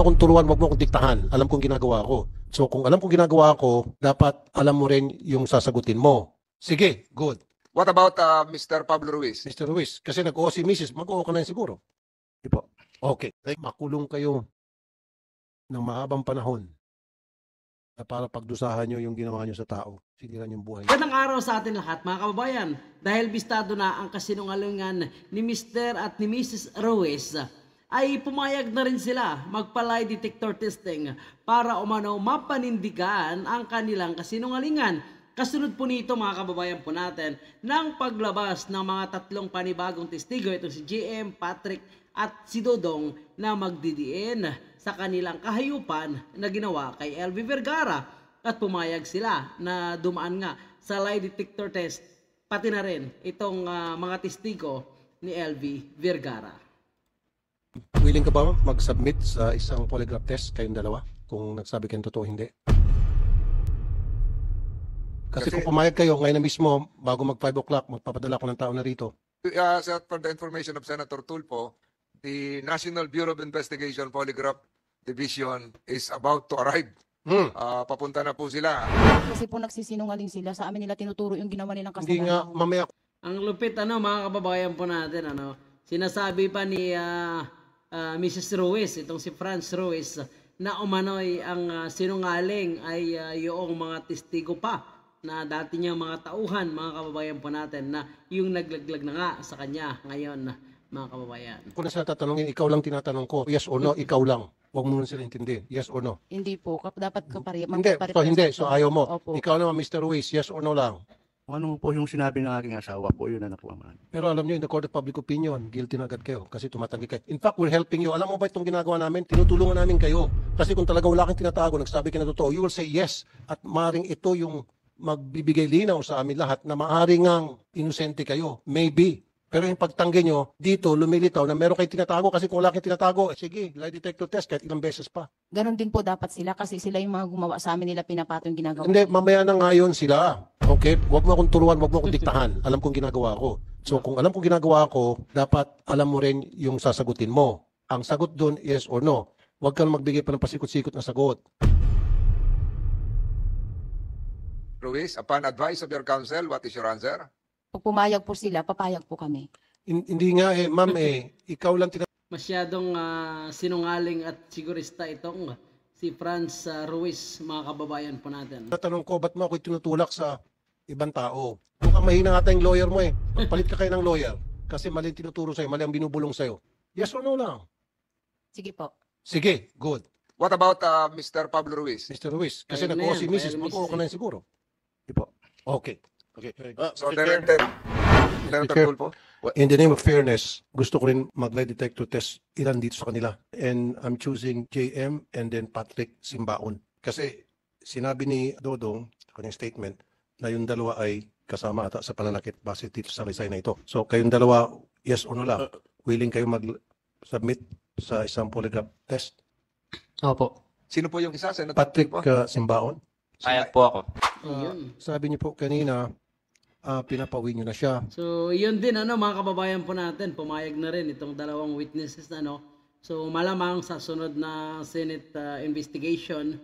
akong turuan, wag mo akong diktahan. Alam kong ginagawa ko. So kung alam kong ginagawa ko, dapat alam mo rin yung sasagutin mo. Sige, good. What about Mr. Pablo Ruiz? Mr. Ruiz, kasi nag-oo si Mrs., mag-oo ka na rin siguro. Di po. Okay. Makulong kayo ng mahabang panahon na para pagdusahan nyo yung ginawa nyo sa tao. Siniran yung buhay. Magandang araw sa atin lahat mga kababayan. Dahil bistado na ang kasinungalingan ni Mr. at ni Mrs. Ruiz, ay pumayag na rin sila magpa-lie detector testing para umano mapanindigan ang kanilang kasinungalingan. Kasunod po nito mga kababayan po natin ng paglabas ng mga tatlong panibagong testigo, itong si JM, Patrick at si Dodong, na magdidiin sa kanilang kahayupan na ginawa kay LV Vergara. At pumayag sila na dumaan nga sa lie detector test, pati na rin itong mga testigo ni LV Vergara. Willing ka ba mag-submit sa isang polygraph test kayong dalawa? Kung nagsabi kayong totoo, hindi. Kasi kung pumayag kayo ngayon na mismo, bago mag 5 o'clock, magpapadala ko ng tao na rito. For the information of Senator Tulfo, the National Bureau of Investigation Polygraph Division is about to arrive. Papunta na po sila. Kasi po nagsisinungaling sila. Sa amin nila tinuturo yung ginawa nilang kasalanan. Hindi nga, mamaya. Ang lupit mga kababayan po natin, sinasabi pa ni Mrs. Ruiz, itong si Franz Ruiz, na umano'y ang sinungaling ay yung mga testigo pa na dati niyang mga tauhan, mga kababayan po natin, na yung naglaglag na nga sa kanya ngayon, mga kababayan. Kung na sila tatanungin, ikaw lang tinatanong ko, yes or no, ikaw lang. Huwag mo nun sila intindi, yes or no. Hindi po. Dapat Hindi, so ayaw mo. Opo. Ikaw naman, Mr. Ruiz, yes or no lang. Kung ano po yung sinabi ng aking asawa po, yun na po naman. Pero alam nyo, in the court of public opinion, guilty na agad kayo kasi tumatanggi kayo. In fact, we're helping you. Alam mo ba itong ginagawa namin? Tinutulungan namin kayo. Kasi kung talagang wala kang tinatago, nagsabi ka na totoo, you will say yes. At maaaring ito yung magbibigay linaw sa amin lahat na maaaring ang inosente kayo. Maybe. Pero yung pagtanggi nyo, dito lumilitaw na meron kayong tinatago kasi kung wala kayong tinatago, sige, lie detector test kahit ilang beses pa. Ganon din po dapat sila kasi sila yung mga gumawa sa amin, nila pinapato yung ginagawa. Hindi, mamaya na ngayon sila. Okay? Huwag mo akong turuan, huwag mo akong diktahan. Alam kong ginagawa ko. So kung alam kong ginagawa ko, dapat alam mo rin yung sasagutin mo. Ang sagot doon, yes or no. Huwag kang magbigay pa ng pasikot-sikot na sagot. Ruiz, upon advice of your counsel, what is your answer? Pag pumayag po sila, papayag po kami. Hindi nga ma'am ikaw lang Masyadong sinungaling at sigurista itong si Franz Ruiz, mga kababayan po natin. tinatanong ko, ba't mo ako tinutulak sa ibang tao? Mukhang mahina nga tayong lawyer mo Magpalit ka kayo ng lawyer. Kasi mali ang tinuturo sa'yo, mali ang binubulong sa'yo. Yes or no lang? Sige po. Sige, good. What about Mr. Pablo Ruiz? Mr. Ruiz, kasi Ayun na nag-oo yan, si Mrs. ayun, Mag-oo Mrs. ka na rin siguro. Di po. Okay. Okay. So, Mr. Chair, Senator Chair. Tulfo? In the name of fairness, gusto ko rin mag-lie detector test ilan dito sa kanila. And I'm choosing JM and then Patrick Simbaon. Kasi sinabi ni Dodong sa kanyang statement na yung dalawa ay kasama ata sa pananakit base dito sa resay na ito. So kayong dalawa, yes or no lang, willing kayo mag-submit sa isang polygraph test? Opo. Sino po yung isa, Senator Patrick Tulfo? Simbaon. Payag po ako. Sabi niyo po kanina, pinapauwi niyo na siya. So, yun din mga kababayan po natin, pumayag na rin itong dalawang witnesses So, malamang sa sunod na Senate investigation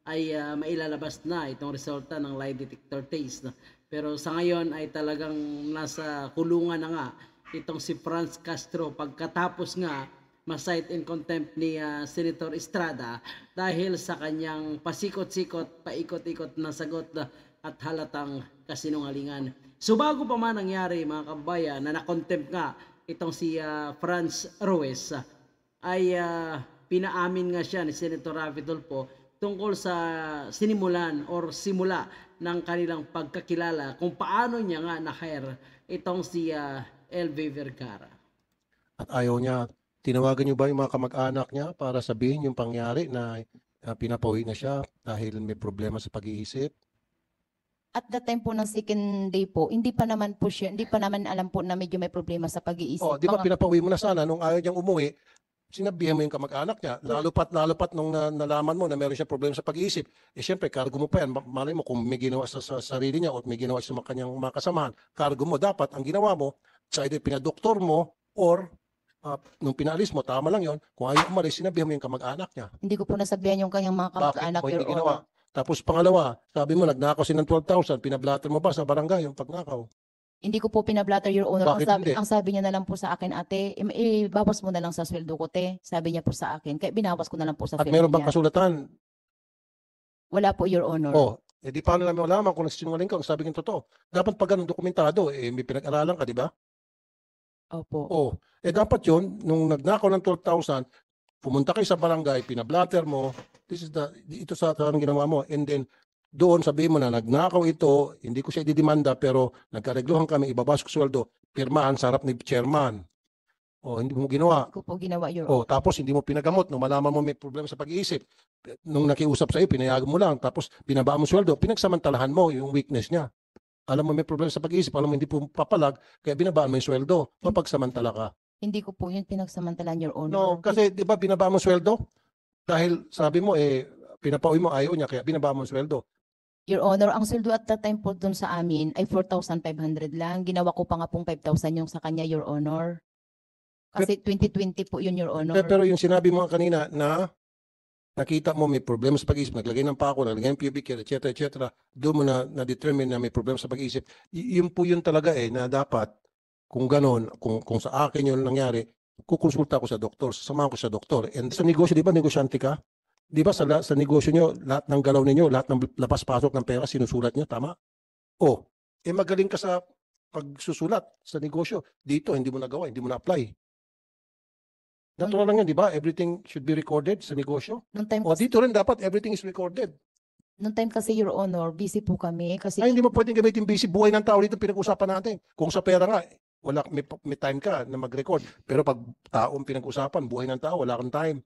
ay mailalabas na itong resulta ng lie detector test. Pero sa ngayon ay talagang nasa kulungan na nga itong si Franz Castro pagkatapos nga ma-cite in contempt ni Senator Estrada dahil sa kanyang pasikot-sikot, paikot-ikot na sagot at halatang kasinungalingan. So bago pa man nangyari mga kababayan na na-contempt nga itong si Franz Ruiz ay pinaamin nga siya ni Senator Raffy Tulfo tungkol sa sinimulan or simula ng kanilang pagkakilala kung paano niya nga na-hire itong si LV Vergara. At ayaw niya, tinawagan niyo ba yung mga kamag-anak niya para sabihin yung pangyari na pinapauwi na siya dahil may problema sa pag-iisip? At the time po ng second day po, hindi pa naman alam po na medyo may problema sa pag-iisip. Oh, di ba pinapauwi mo na sana nung ayaw niyang umuwi, sinabihan mo yung kamag-anak niya. Lalo pat nung nalaman mo na meron siya problema sa pag-iisip. Eh syempre, cargo mo pa yan. Malay mo kung may ginawa sa sarili niya o may ginawa sa kanyang mga kasamahan, cargo mo. Dapat ang ginawa mo, sa either pinadoktor mo or nung pinaalis mo, tama lang yon. Kung ayaw umalis, sinabihan mo yung kamag-anak niya. Hindi ko po nasabihan yung kanyang mga Bakit kamag-anak, mo Your hindi ginawa? Honor. Tapos pangalawa, sabi mo, nagnakaw siya ng 12,000, pinablatter mo ba sa barangay yung pagnakaw? Hindi ko po pinablatter, Your Honor. Bakit hindi? Ang sabi niya na lang po sa akin, ate, bawas mo na lang sa sweldo ko, te. Sabi niya po sa akin. Kaya binawas ko na lang po sa At sweldo meron bang niya. kasulatan? Wala po, Your Honor. Di paano namin malaman kung nagsisinungaling ka, kung sabi ng totoo. Dapat pag ganun dokumentado, may pinag-aralan ka, di ba? Opo. Dapat yun, nung nagnakaw ng 12,000, pumunta kayo sa barangay, pinablatter mo, ito sa tarang ginawa mo, and then, doon sabihin mo na nagnakaw ito, hindi ko siya ididimanda, pero nagkaregluhan kami, ibabas ko sweldo, pirmahan sa harap ni chairman. Hindi mo ginawa. Hindi ko po ginawa, Your Honor. Tapos hindi mo pinagamot, nung malaman mo may problema sa pag-iisip, nung nakiusap sa iyo, pinayagan mo lang, tapos binabaan mo sweldo, pinagsamantalahan mo yung weakness niya. Alam mo may problema sa pag-iisip, alam mo hindi po papalag, kaya binabaan mo yung sweldo, mapagsamantala ka. Hindi ko po yun pinagsamantalan, Your Honor. No, kasi di ba binabaan mo sweldo? Dahil sabi mo, pinapauwi mo, ayaw niya, kaya binabaan mo sweldo. Your Honor, ang sweldo at that time po dun sa amin ay 4,500 lang. Ginawa ko pa nga pong 5,000 yung sa kanya, Your Honor. Kasi 2020 po yun, Your Honor. Pero yung sinabi mo kanina na nakita mo may problema sa pag-iisip, naglagay ng pako, naglagay ng pubic hair, etc., doon mo na-determine na may problema sa pag-iisip. Yun po yun talaga na dapat, kung ganon, kung sa akin yun nangyari, kukonsulta ko sa doktor, sasamahan ko sa doktor. And sa negosyo, di ba negosyante ka? Di ba sa negosyo nyo, lahat ng galaw ninyo, lahat ng labas-pasok ng pera, sinusulat nyo, tama? Magaling ka sa pagsusulat sa negosyo. Dito, hindi mo nagawa, hindi mo na-apply. Natural lang yan, di ba? Everything should be recorded sa negosyo. Nung time, Dito rin dapat everything is recorded. nung time kasi, Your Honor, busy po kami. Kasi Ay, hindi mo pwedeng gamitin busy. Buhay ng tao dito pinag-usapan natin. Kung sa pera nga, wala, may time ka na mag-record. Pero pag taong pinag-usapan, buhay ng tao, wala kang time.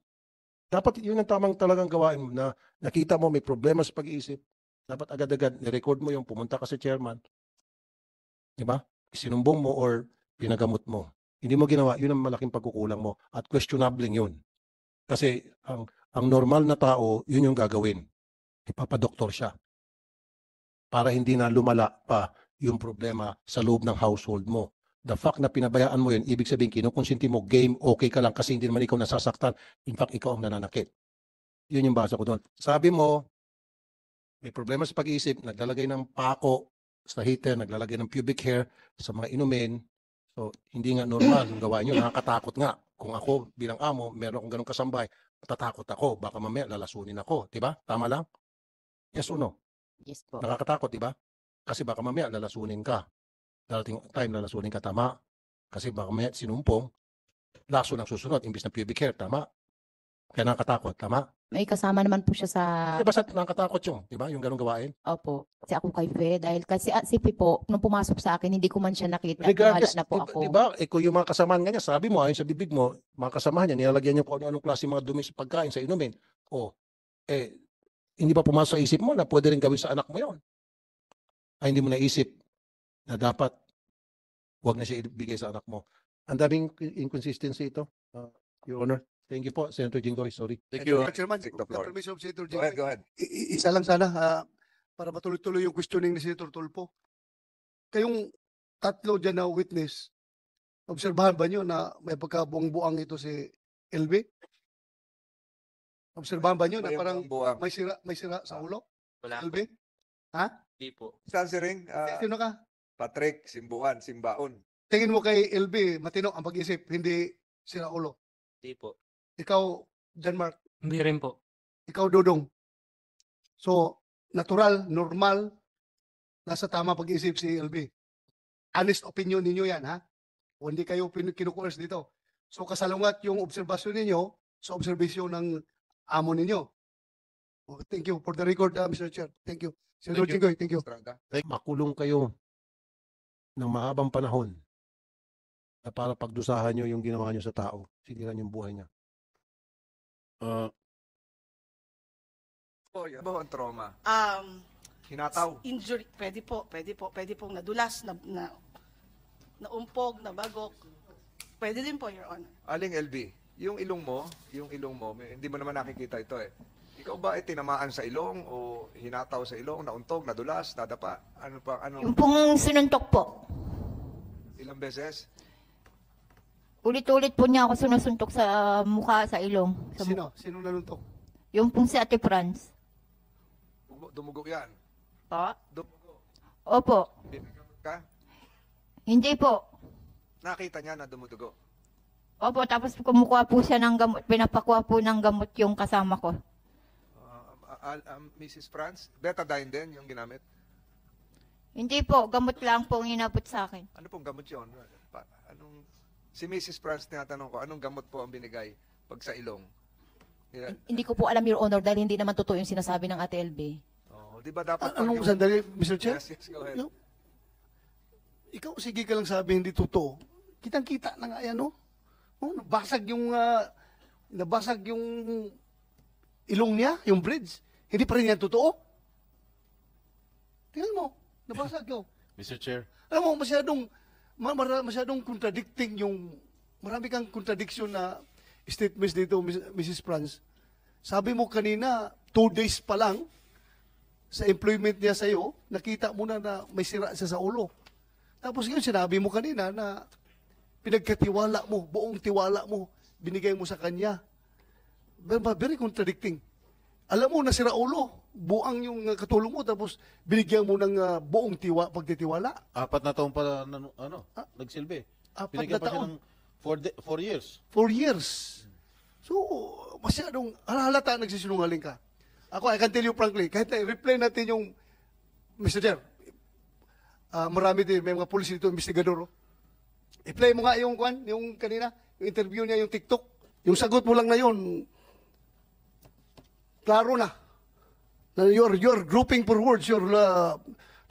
Dapat yun ang tamang talagang gawain mo na nakita mo may problema sa pag-iisip. Dapat agad-agad, ni-record mo yung pumunta ka sa chairman. Di ba? Sinumbong mo or pinagamot mo. Hindi mo ginawa, yun ang malaking pagkukulang mo. At questionable yun. Kasi ang normal na tao, yun yung gagawin. Ipapadoktor siya. Para hindi na lumala pa yung problema sa loob ng household mo. The fact na pinabayaan mo yun, ibig sabihin, kinukonsinti mo, game, okay ka lang kasi hindi naman ikaw nasasaktan. In fact, ikaw ang nananakit. Yun yung basa ko doon. Sabi mo, may problema sa pag-iisip, naglalagay ng pako sa heater, naglalagay ng pubic hair sa mga inumin. So, hindi nga normal yung gawain nyo. Nakakatakot nga. Kung ako bilang amo, meron akong ganong kasambay, matatakot ako. Baka mamaya lalasunin ako. Diba? Tama lang? Yes or no? yes po. Nakakatakot, diba? Kasi baka mamaya lalasunin ka. Darating time lalasunin ka, tama? Kasi baka mamaya sinumpong, laso ng susunod, imbis na pubic hair, tama? Kaya nakakatakot, tama? May kasama naman po siya sa... Diba sa nakakatakot yung, diba? Yung ganong gawain? Opo. Kasi ako kay Fe. Dahil kasi si Fe po, nung pumasok sa akin, hindi ko man siya nakita. Regardless, Wala na po ako. diba? Kung yung mga kasamahan nga niya, sabi mo, ayon sa bibig mo, mga kasamahan niya, nilalagyan niya kung ano-anong klase mga dumi sa pagkain, sa inumin. Hindi ba pumasok sa isip mo na pwede rin gawin sa anak mo yon? Ay, hindi mo naisip na dapat huwag na siya ibigay sa anak mo. Ang daming inconsistency ito, Your Honor. Thank you po, Senator Jinggoy. Sorry. Thank you. Chairman, Take the floor. permission of Senator Go ahead, Jinggoy. go ahead. Isa lang sana para matuloy-tuloy yung questioning ni Senator Tulfo. Kayong tatlo dyan na witness, obserbahan ba nyo na may pagkabuang-buang ito si LB? Obserbahan ba nyo na parang buwang. may sira sa ulo? Wala po. LB? Hindi po. Saan si Ring? Sino ka? Patrick, Simbuan, Simbaon. Tingin mo kay LB, matino ang pag-isip, hindi sira ulo. Hindi po. Ikaw, Denmark, Hindi rin po. ikaw, Dodong. So, natural, normal, nasa tama pag-isip si LB. Honest opinion ninyo yan, ha? O hindi kayo kinukulas dito. So, kasalungat yung obserbasyon ninyo sa obserbasyon ng amo ninyo. Oh, thank you. For the record, Mr. Chair. Thank you. Senator Thank you. Jinggoy, thank you. Estrada. Makulong kayo ng mahabang panahon na para pagdusahan nyo yung ginawa nyo sa tao. Siniran yung buhay niya. Yan ba ang trauma? Hinataw. Injury, Pwede pong nadulas, naumpog, nabagok. Pwede din po, Your Honor. Aling LB, yung ilong mo, hindi mo naman nakikita ito eh. Ikaw ba ay tinamaan sa ilong o hinataw sa ilong, nauntog, nadulas, nadapa? Ano pa, ano? Yung pong sinuntok po. Ilang beses? Ulit-ulit po niya ako sinusuntok sa mukha, sa ilong. Sa Sino? Sino nanuntok? Yung pong si Ate Franz. Dumugo yan. Pa? Dumugo. Opo. Pinagamot ka? Hindi po. Nakita niya na dumudugo. Opo, tapos kumukuha po siya ng gamot. Pinapakuha po ng gamot yung kasama ko. Mrs. Franz, betadine din yung ginamit? Hindi po, gamot lang po ang inabot sa akin. Ano pong gamot yun? Si Mrs. Franz, tinatanong ko, anong gamot po ang binigay pag sa ilong? Hindi ko po alam, Your Honor, dahil hindi naman totoo yung sinasabi ng Ate LB. Oh, di ba dapat Anong sandali, Mr. Chair? Yes, go ahead. No? Ikaw, sige ka lang sabi, hindi totoo. Kitang-kita na nga yan, no? Oh, nabasag yung ilong niya, yung bridge. Hindi pa rin yan totoo. Tingnan mo, nabasag yun. Mr. Chair. Alam mo, masyadong contradicting yung, marami kang contradiction na statements dito, Mrs. Franz. Sabi mo kanina, 2 days pa lang, sa employment niya sa'yo, nakita mo na may sira siya sa ulo. Tapos ngayon, sinabi mo kanina na pinagkatiwala mo, buong tiwala mo, binigay mo sa kanya. Very contradicting. Alam mo, nasira ulo, buang yung katulong mo, tapos binigyan mo ng buong pagtitiwala. 4 na taon pa nagsilbi. 4 Binigyan na pa siya taon. ng 4 years. 4 years. So, masyadong halata nagsisinungaling ka. Ako, I can tell you frankly, kahit reply natin yung, Mr. Chair, marami din, may mga pulis dito, investigador. I-play mo nga yung kanina, yung interview niya, yung TikTok. Yung sagot mo lang na yun, klaro na. Na you're grouping for words,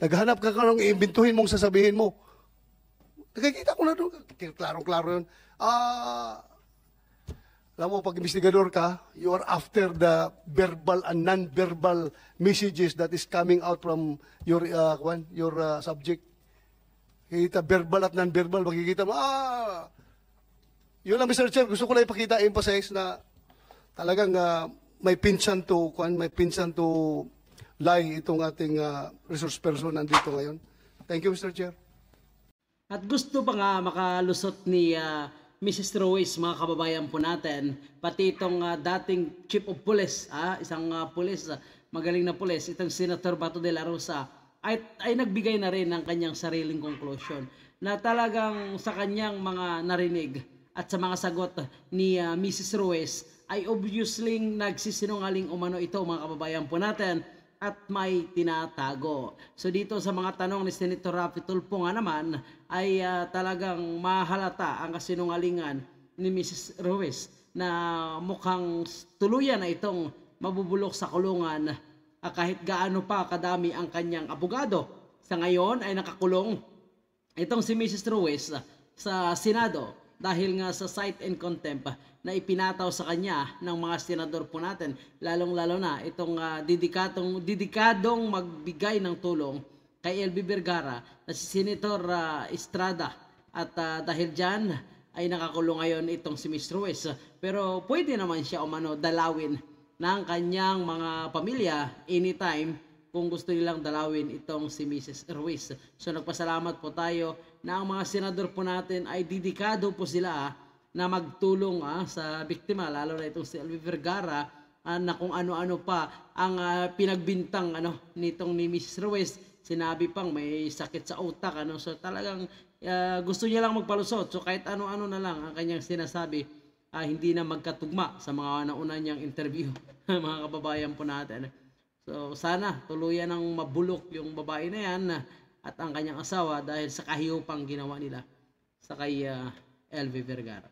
naghanap ka ng iimbintuhin mong sasabihin mo. Nakikita ko na doon, klaro-klaro yun. Alam mo, pag investigador ka, you are after the verbal and non-verbal messages that is coming out from your subject. Kita verbal at non-verbal, makikita mo, yun lang, Mr. Chair, gusto ko lang ipakita, emphasize na talagang may pinsan to lie itong ating resource person nandito ngayon. Thank you, Mr. Chair. At gusto pa nga makalusot ni Mrs. Ruiz, mga kababayan po natin, pati itong dating Chief of Police, isang police, magaling na police, itong Senator Bato de la Rosa, ay nagbigay na rin ng kanyang sariling conclusion na talagang sa kanyang mga narinig at sa mga sagot ni Mrs. Ruiz ay obviously nagsisinungaling umano ito, mga kababayan po natin, at may tinatago. So dito sa mga tanong ni Senator Raffy Tulfo nga naman ay talagang mahalata ang kasinungalingan ni Mrs. Ruiz na mukhang tuluyan na itong mabubulok sa kulungan kahit gaano pa kadami ang kanyang abogado. Sa ngayon ay nakakulong itong si Mrs. Ruiz sa Senado dahil nga sa cite and contempt na ipinataw sa kanya ng mga senador po natin, lalong-lalo na itong dedikadong magbigay ng tulong kay LB Vergara na si Senator Estrada. At dahil dyan ay nakakulong ngayon itong si Ms. Ruiz. Pero pwede naman siya dalawin ng kanyang mga pamilya anytime kung gusto nilang dalawin itong si Mrs. Ruiz. So nagpasalamat po tayo na ang mga senador po natin ay dedikado po sila na magtulong sa biktima, lalo na itong si LB Vergara na kung ano-ano pa ang pinagbintang nitong ni Mrs. Ruiz. Sinabi pang may sakit sa utak. So talagang gusto niya lang magpalusot. So kahit ano-ano na lang ang kanyang sinasabi, hindi na magkatugma sa mga nauna niyang interview, mga kababayan po natin. So sana tuluyan ng mabulok yung babae na yan at ang kanyang asawa dahil sa kahiyupang ginawa nila sa kay LV Vergara.